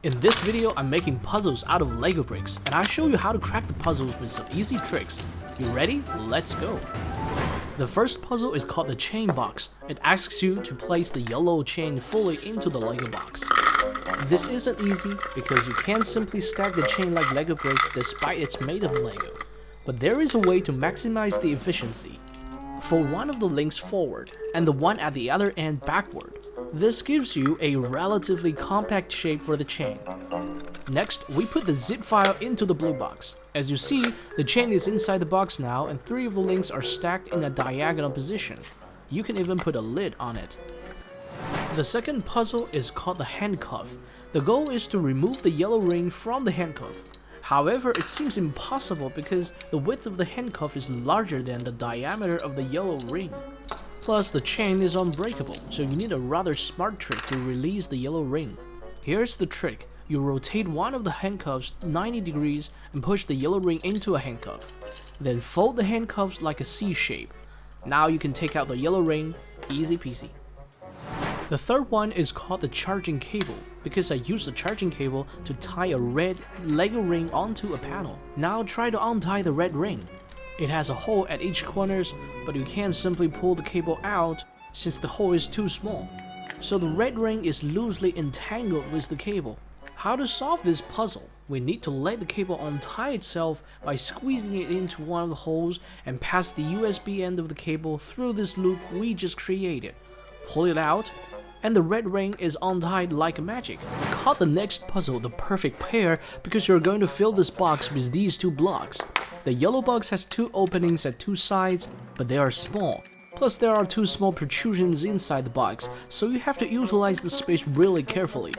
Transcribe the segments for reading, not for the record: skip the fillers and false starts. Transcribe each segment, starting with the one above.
In this video, I'm making puzzles out of Lego bricks, and I show you how to crack the puzzles with some easy tricks. You ready? Let's go! The first puzzle is called the chain box. It asks you to place the yellow chain fully into the Lego box. This isn't easy because you can't simply stack the chain like Lego bricks despite it's made of Lego. But there is a way to maximize the efficiency. Fold one of the links forward and the one at the other end backward. This gives you a relatively compact shape for the chain. Next, we put the zip file into the blue box. As you see, the chain is inside the box now and 3 of the links are stacked in a diagonal position. You can even put a lid on it. The second puzzle is called the handcuff. The goal is to remove the yellow ring from the handcuff. However, it seems impossible because the width of the handcuff is larger than the diameter of the yellow ring. Plus, the chain is unbreakable, so you need a rather smart trick to release the yellow ring. Here's the trick. You rotate one of the handcuffs 90 degrees and push the yellow ring into a handcuff. Then fold the handcuffs like a C shape. Now you can take out the yellow ring, easy peasy. The third one is called the charging cable, because I used a charging cable to tie a red Lego ring onto a panel. Now try to untie the red ring. It has a hole at each corners, but you can't simply pull the cable out since the hole is too small. So the red ring is loosely entangled with the cable. How to solve this puzzle? We need to let the cable untie itself by squeezing it into one of the holes and pass the USB end of the cable through this loop we just created. Pull it out, and the red ring is untied like magic. Call the next puzzle the perfect pair because you're going to fill this box with these 2 blocks. The yellow box has 2 openings at 2 sides, but they are small. Plus there are 2 small protrusions inside the box, so you have to utilize the space really carefully.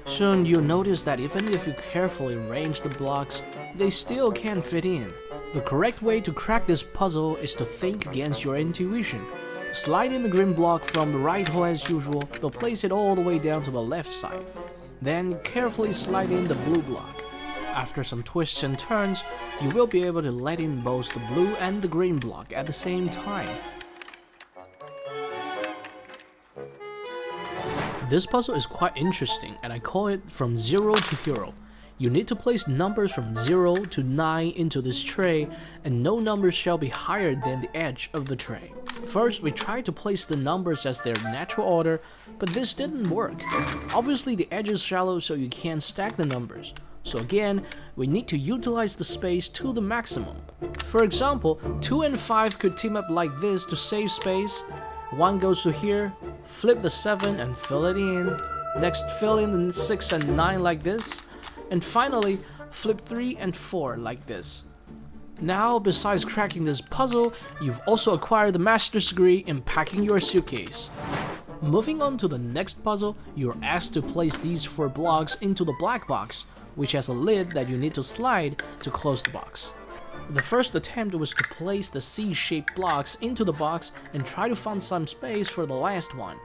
Soon you'll notice that even if you carefully arrange the blocks, they still can't fit in. The correct way to crack this puzzle is to think against your intuition. Slide in the green block from the right hole as usual, but place it all the way down to the left side. Then carefully slide in the blue block. After some twists and turns, you will be able to let in both the blue and the green block at the same time. This puzzle is quite interesting and I call it from 0 to hero. You need to place numbers from 0 to 9 into this tray, and no numbers shall be higher than the edge of the tray. First, we tried to place the numbers as their natural order, but this didn't work. Obviously the edge is shallow, so you can't stack the numbers. So again, we need to utilize the space to the maximum. For example, 2 and 5 could team up like this to save space. 1 goes to here, flip the 7 and fill it in. Next, fill in the 6 and 9 like this. And finally, flip 3 and 4 like this. Now, besides cracking this puzzle, you've also acquired the master's degree in packing your suitcase. Moving on to the next puzzle, you're asked to place these 4 blocks into the black box, which has a lid that you need to slide to close the box. The first attempt was to place the C-shaped blocks into the box and try to find some space for the last one.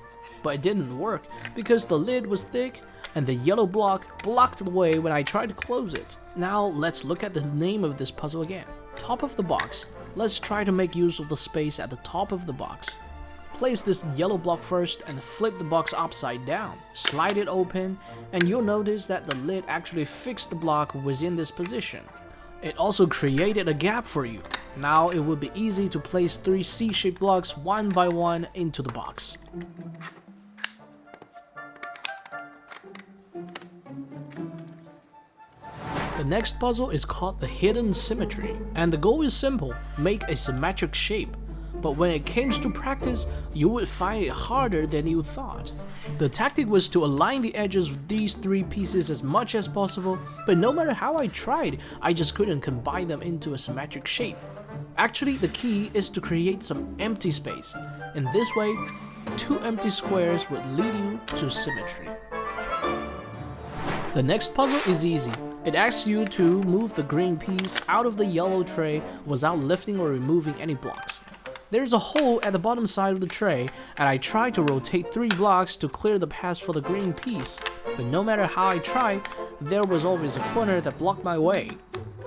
But it didn't work because the lid was thick and the yellow block blocked the way when I tried to close it. Now let's look at the name of this puzzle again. Top of the box. Let's try to make use of the space at the top of the box. Place this yellow block first and flip the box upside down. Slide it open and you'll notice that the lid actually fixed the block within this position. It also created a gap for you. Now it will be easy to place 3 C-shaped blocks one by one into the box. The next puzzle is called the hidden symmetry, and the goal is simple: make a symmetric shape. But when it came to practice, you would find it harder than you thought. The tactic was to align the edges of these 3 pieces as much as possible, but no matter how I tried, I just couldn't combine them into a symmetric shape. Actually, the key is to create some empty space. In this way, 2 empty squares would lead you to symmetry. The next puzzle is easy. It asks you to move the green piece out of the yellow tray without lifting or removing any blocks. There's a hole at the bottom side of the tray, and I tried to rotate 3 blocks to clear the path for the green piece, but no matter how I tried, there was always a corner that blocked my way.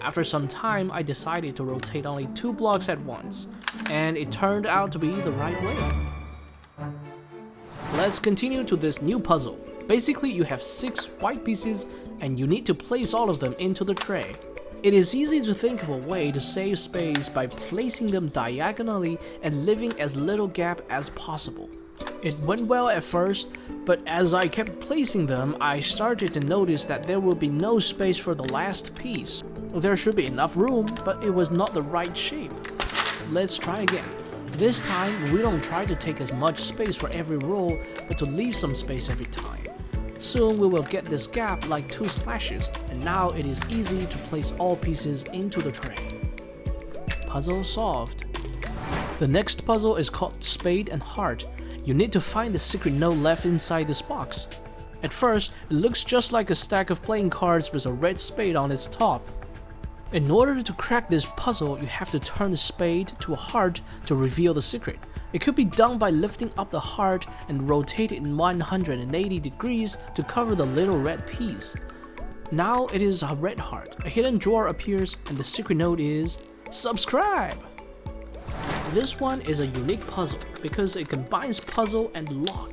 After some time, I decided to rotate only 2 blocks at once, and it turned out to be the right way. Let's continue to this new puzzle. Basically, you have 6 white pieces and you need to place all of them into the tray. It is easy to think of a way to save space by placing them diagonally and leaving as little gap as possible. It went well at first, but as I kept placing them, I started to notice that there will be no space for the last piece. There should be enough room, but it was not the right shape. Let's try again. This time, we don't try to take as much space for every row, but to leave some space every time. Soon we will get this gap like 2 slashes, and now it is easy to place all pieces into the tray. Puzzle solved. The next puzzle is called Spade and Heart. You need to find the secret note left inside this box. At first, it looks just like a stack of playing cards with a red spade on its top. In order to crack this puzzle, you have to turn the spade to a heart to reveal the secret. It could be done by lifting up the heart and rotate it in 180 degrees to cover the little red piece. Now it is a red heart. A hidden drawer appears and the secret note is subscribe. This one is a unique puzzle because it combines puzzle and lock.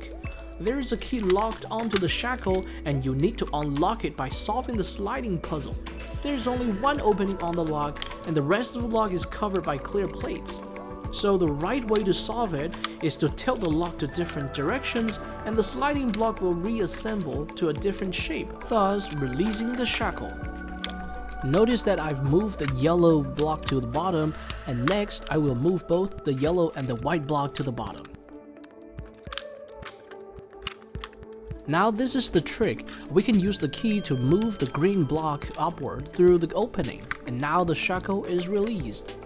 There is a key locked onto the shackle and you need to unlock it by solving the sliding puzzle. There is only one opening on the lock and the rest of the lock is covered by clear plates. So the right way to solve it is to tilt the lock to different directions and the sliding block will reassemble to a different shape, thus releasing the shackle. Notice that I've moved the yellow block to the bottom, and next I will move both the yellow and the white block to the bottom. Now this is the trick. We can use the key to move the green block upward through the opening, and now the shackle is released.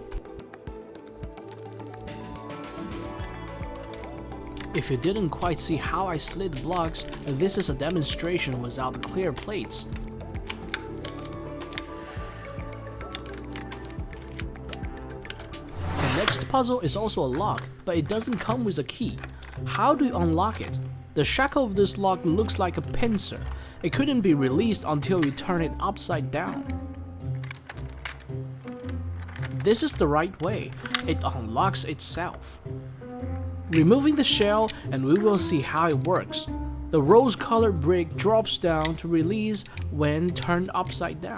If you didn't quite see how I slid the blocks, this is a demonstration without the clear plates. The next puzzle is also a lock, but it doesn't come with a key. How do you unlock it? The shackle of this lock looks like a pincer. It couldn't be released until you turn it upside down. This is the right way. It unlocks itself. Removing the shell and we will see how it works. The rose-colored brick drops down to release when turned upside down.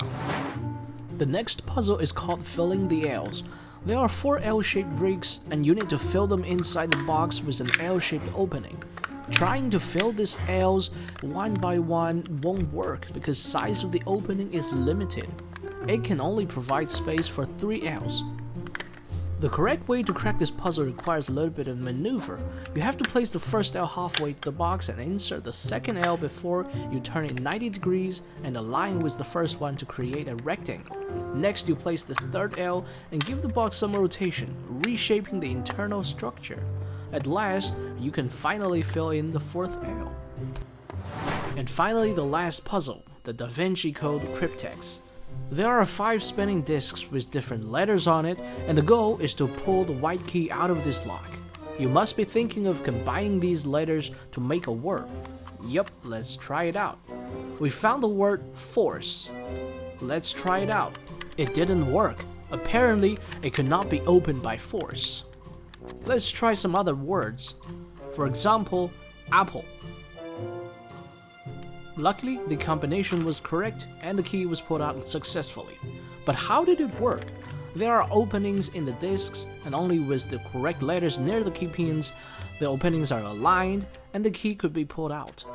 The next puzzle is called Filling the L's. There are 4 L-shaped bricks and you need to fill them inside the box with an L-shaped opening. Trying to fill these L's one by one won't work because size of the opening is limited. It can only provide space for 3 L's. The correct way to crack this puzzle requires a little bit of maneuver. You have to place the first L halfway to the box and insert the second L before you turn it 90 degrees and align with the first one to create a rectangle. Next, you place the third L and give the box some rotation, reshaping the internal structure. At last, you can finally fill in the 4th L. And finally, the last puzzle, the Da Vinci Code Cryptex. There are 5 spinning discs with different letters on it, and the goal is to pull the white key out of this lock. You must be thinking of combining these letters to make a word. Yup, let's try it out. We found the word force. Let's try it out. It didn't work. Apparently, it could not be opened by force. Let's try some other words. For example, apple. Luckily, the combination was correct and the key was pulled out successfully. But how did it work? There are openings in the discs and only with the correct letters near the key pins, the openings are aligned and the key could be pulled out.